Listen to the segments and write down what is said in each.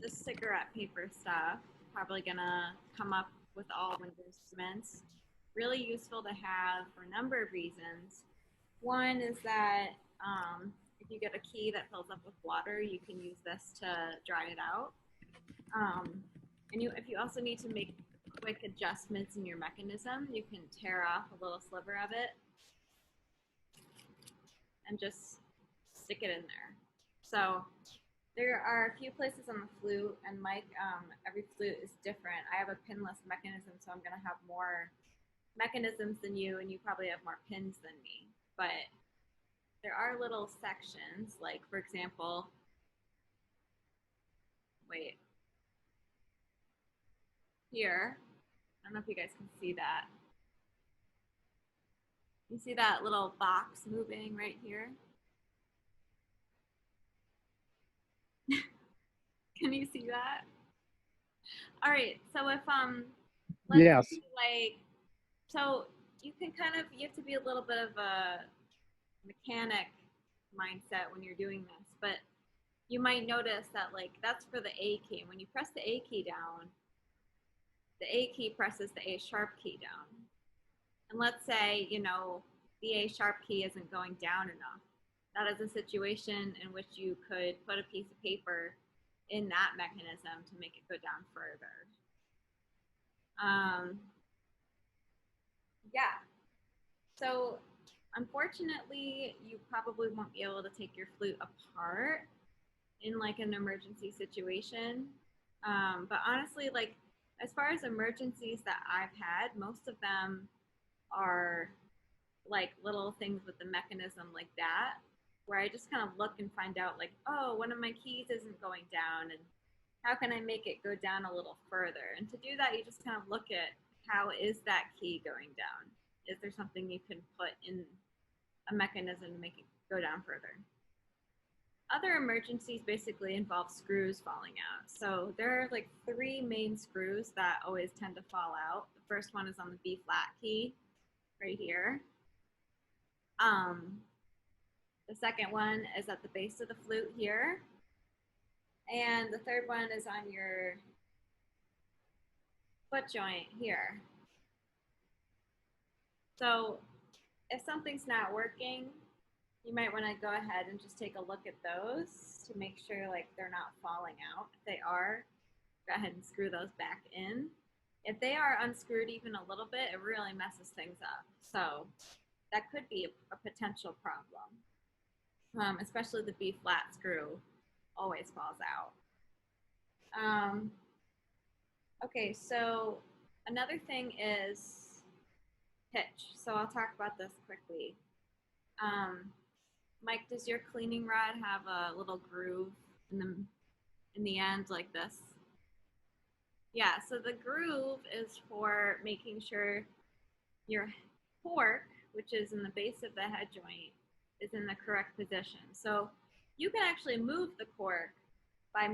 this cigarette paper stuff, probably gonna come up with all wind instruments. Really useful to have for a number of reasons. One is that if you get a key that fills up with water, you can use this to dry it out. If you also need to make quick adjustments in your mechanism, you can tear off a little sliver of it and just stick it in there. So there are a few places on the flute, and Mike, every flute is different. I have a pinless mechanism, so I'm going to have more mechanisms than you, and you probably have more pins than me. But there are little sections, like, for example, wait, here. I don't know if you guys can see that. You see that little box moving right here? Can you see that? All right, so if let's Yes. see, like, so you can kind of, you have to be a little bit of a mechanic mindset when you're doing this, but you might notice that, like, that's for the A key. When you press the A key down, the A key presses the A sharp key down. And let's say, the A sharp key isn't going down enough. That is a situation in which you could put a piece of paper in that mechanism to make it go down further. Yeah. So unfortunately, you probably won't be able to take your flute apart in like an emergency situation. But honestly, like, as far as emergencies that I've had, most of them are like little things with the mechanism like that, where I just kind of look and find out, like, oh, one of my keys isn't going down, and how can I make it go down a little further? And to do that, you just kind of look at, how is that key going down? Is there something you can put in a mechanism to make it go down further? Other emergencies basically involve screws falling out. So there are like three main screws that always tend to fall out. The first one is on the B flat key right here. The second one is at the base of the flute here. And the third one is on your foot joint here. So if something's not working, you might want to go ahead and just take a look at those to make sure like they're not falling out. If they are, go ahead and screw those back in. If they are unscrewed even a little bit, it really messes things up. So that could be a potential problem, especially the B flat screw always falls out. Okay, so another thing is pitch. So I'll talk about this quickly. Mike, does your cleaning rod have a little groove in the end like this? Yeah, so the groove is for making sure your cork, which is in the base of the head joint, is in the correct position. So you can actually move the cork by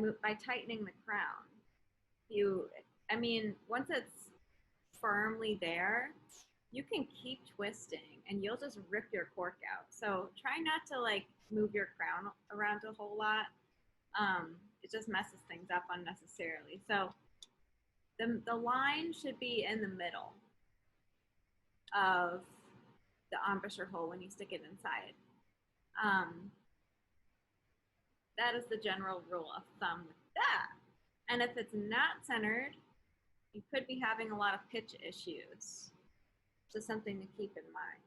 tightening the crown. Once it's firmly there, you can keep twisting and you'll just rip your cork out. So try not to like move your crown around a whole lot. It just messes things up unnecessarily. So the line should be in the middle of the embouchure hole when you stick it inside. That is the general rule of thumb with that. And if it's not centered, you could be having a lot of pitch issues. Just something to keep in mind.